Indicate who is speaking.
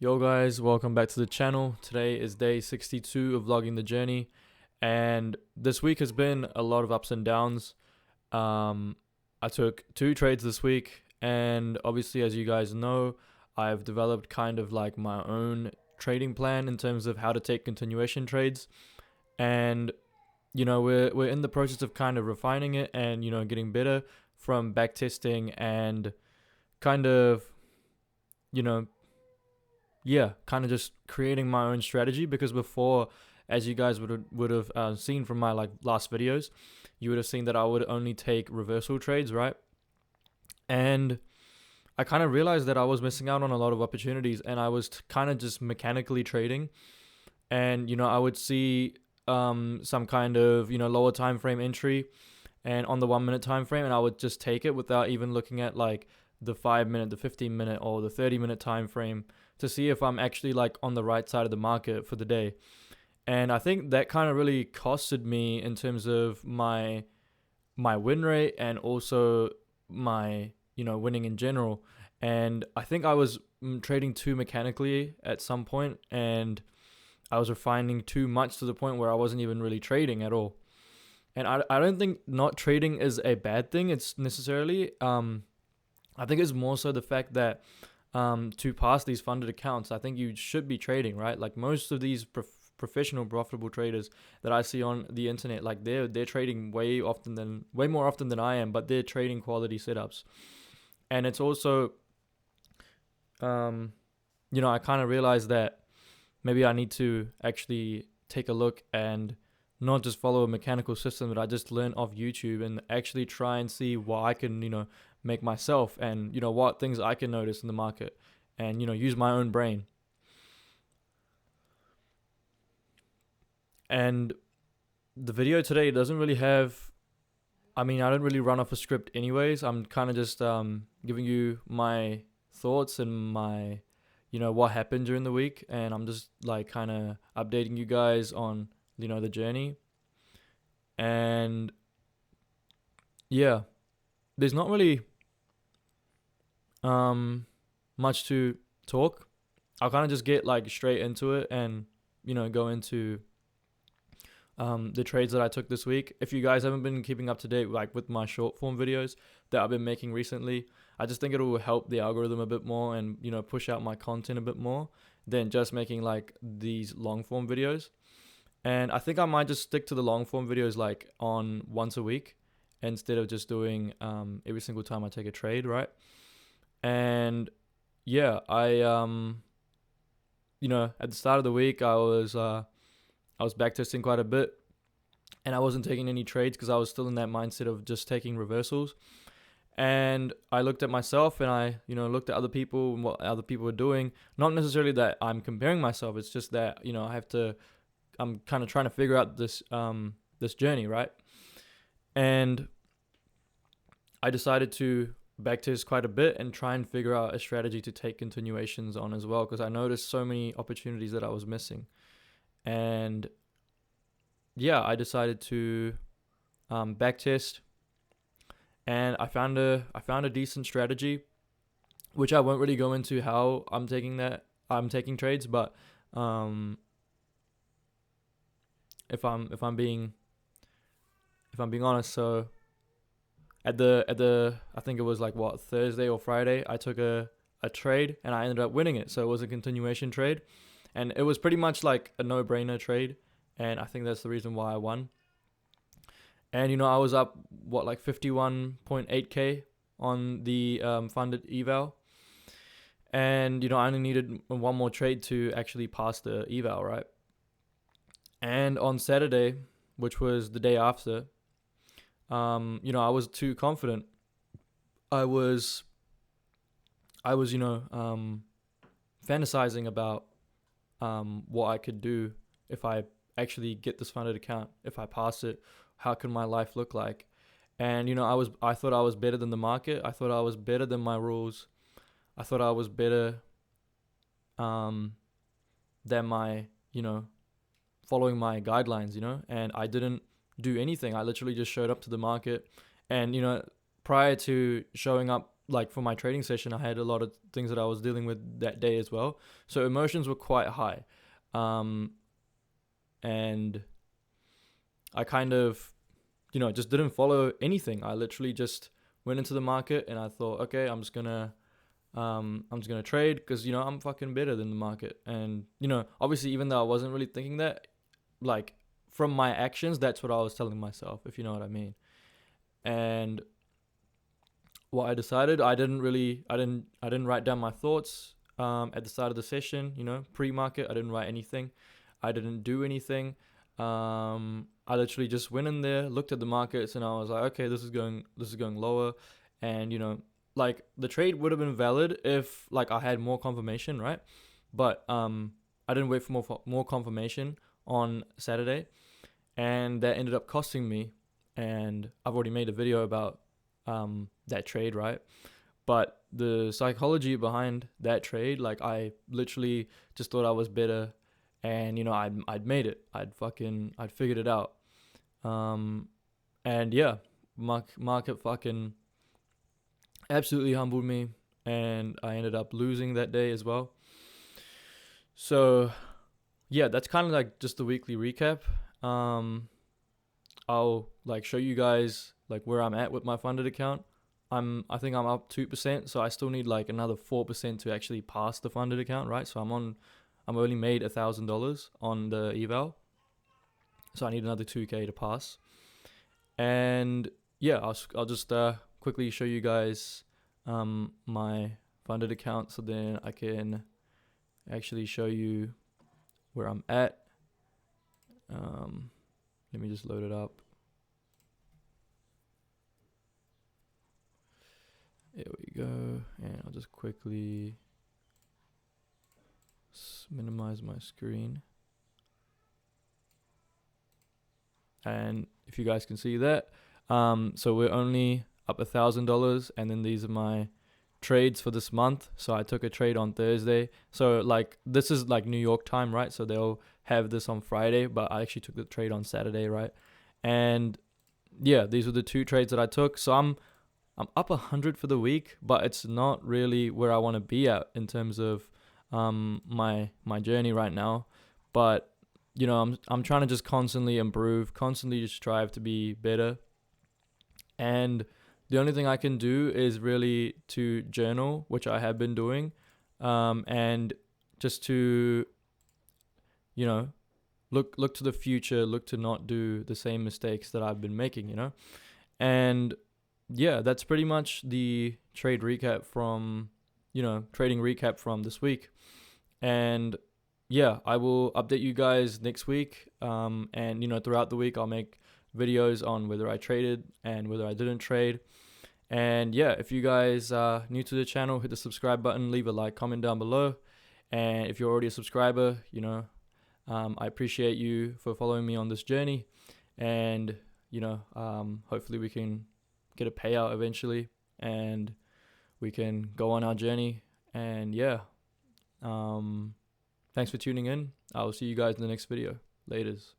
Speaker 1: Yo guys, welcome back to the channel. Today is day 62 of vlogging the journey, and this week has been a lot of ups and downs. I took two trades this week, and obviously, as you guys know, I've developed kind of like my own trading plan in terms of how to take continuation trades, and we're in the process of kind of refining it and getting better from backtesting and kind of you know kind of just creating my own strategy. Because before, as you guys would have seen from my like last videos, you would have seen that I would only take reversal trades, right? And I kind of realized that I was missing out on a lot of opportunities, and I was kind of just mechanically trading. And I would see some kind of lower time frame entry, and on the 1 minute time frame, and I would just take it without even looking at like the 5 minute, the 15 minute, or the 30 minute time frame to see if I'm actually like on the right side of the market for the day. And I think that kind of really costed me in terms of my win rate, and also my winning in general. And I think I was trading too mechanically at some point, and I was refining too much to the point where I wasn't even really trading at all. And I don't think not trading is a bad thing. It's necessarily I think it's more so the fact that to pass these funded accounts, I think you should be trading, right? Like most of these professional profitable traders that I see on the internet, like they're trading way more often than I am, but they're trading quality setups. And it's also I kind of realized that maybe I need to actually take a look and not just follow a mechanical system that I just learned off YouTube, and actually try and see what I can, make myself, and, what things I can notice in the market, and, use my own brain. And the video today doesn't really have, I mean, I don't really run off a script anyways. I'm kind of just giving you my thoughts and my, what happened during the week. And I'm just like kind of updating you guys on, the journey. And yeah, there's not really much to talk. I'll kind of just get like straight into it, and, go into the trades that I took this week. If you guys haven't been keeping up to date like with my short form videos that I've been making recently, I just think it will help the algorithm a bit more, and push out my content a bit more than just making like these long form videos. And I think I might just stick to the long form videos like on once a week, instead of just doing every single time I take a trade, right? And yeah, I at the start of the week, I was backtesting quite a bit, and I wasn't taking any trades because I was still in that mindset of just taking reversals. And I looked at myself, and I, looked at other people and what other people were doing. Not necessarily that I'm comparing myself. It's just that, I'm kind of trying to figure out this journey, right? And I decided to backtest quite a bit and try and figure out a strategy to take continuations on as well, because I noticed so many opportunities that I was missing. And yeah, I decided to backtest, and I found a decent strategy, which I won't really go into how I'm taking trades. But if I'm being honest, so at the I think it was like what, Thursday or Friday, I took a trade, and I ended up winning it. So it was a continuation trade, and it was pretty much like a no-brainer trade, and I think that's the reason why I won. And I was up what, like 51.8k on the funded eval, and I only needed one more trade to actually pass the eval, right? And on Saturday, which was the day after, I was too confident. I was fantasizing about what I could do if I actually get this funded account. If I pass it, how could my life look like? And I thought I was better than the market. I thought I was better than my rules. I thought I was better than my following my guidelines. And I didn't do anything. I literally just showed up to the market, and prior to showing up like for my trading session, I had a lot of things that I was dealing with that day as well. So emotions were quite high. And I kind of, just didn't follow anything. I literally just went into the market and I thought, okay, I'm just gonna trade because I'm fucking better than the market. And obviously, even though I wasn't really thinking that, like from my actions, that's what I was telling myself, if you know what I mean. And what I decided, I didn't write down my thoughts at the start of the session. Pre-market, I didn't write anything. I didn't do anything. I literally just went in there, looked at the markets, and I was like, okay, this is going lower, and like the trade would have been valid if like I had more confirmation, right? But I didn't wait for more confirmation on Saturday, and that ended up costing me. And I've already made a video about that trade, right? But the psychology behind that trade, like I literally just thought I was better, and I'd made it. I'd figured it out. And yeah, market fucking absolutely humbled me, and I ended up losing that day as well. So yeah, that's kind of like just the weekly recap. I'll like show you guys like where I'm at with my funded account. I think I'm up 2%, so I still need like another 4% to actually pass the funded account, right? So I'm only made $1,000 on the eval, so I need another 2K to pass. And yeah, I'll just quickly show you guys my funded account, so then I can actually show you where I'm at. Let me just load it up. There we go. And I'll just quickly minimize my screen. And if you guys can see that, so we're only up $1,000, and then these are my trades for this month. So I took a trade on Thursday. So like this is like New York time, right? So they'll have this on Friday, but I actually took the trade on Saturday, right? And yeah, these were the two trades that I took. So I'm up 100 for the week, but it's not really where I want to be at in terms of my journey right now. But I'm trying to just constantly improve, constantly just strive to be better. And the only thing I can do is really to journal, which I have been doing, and just to look to the future, look to not do the same mistakes that I've been making, And yeah, that's pretty much the trading recap from this week. And yeah, I will update you guys next week. And throughout the week, I'll make videos on whether I traded and whether I didn't trade. And yeah, if you guys are new to the channel, hit the subscribe button, leave a like, comment down below. And if you're already a subscriber, I appreciate you for following me on this journey. And hopefully we can get a payout eventually, and we can go on our journey. And yeah, thanks for tuning in. I'll see you guys in the next video. Laters.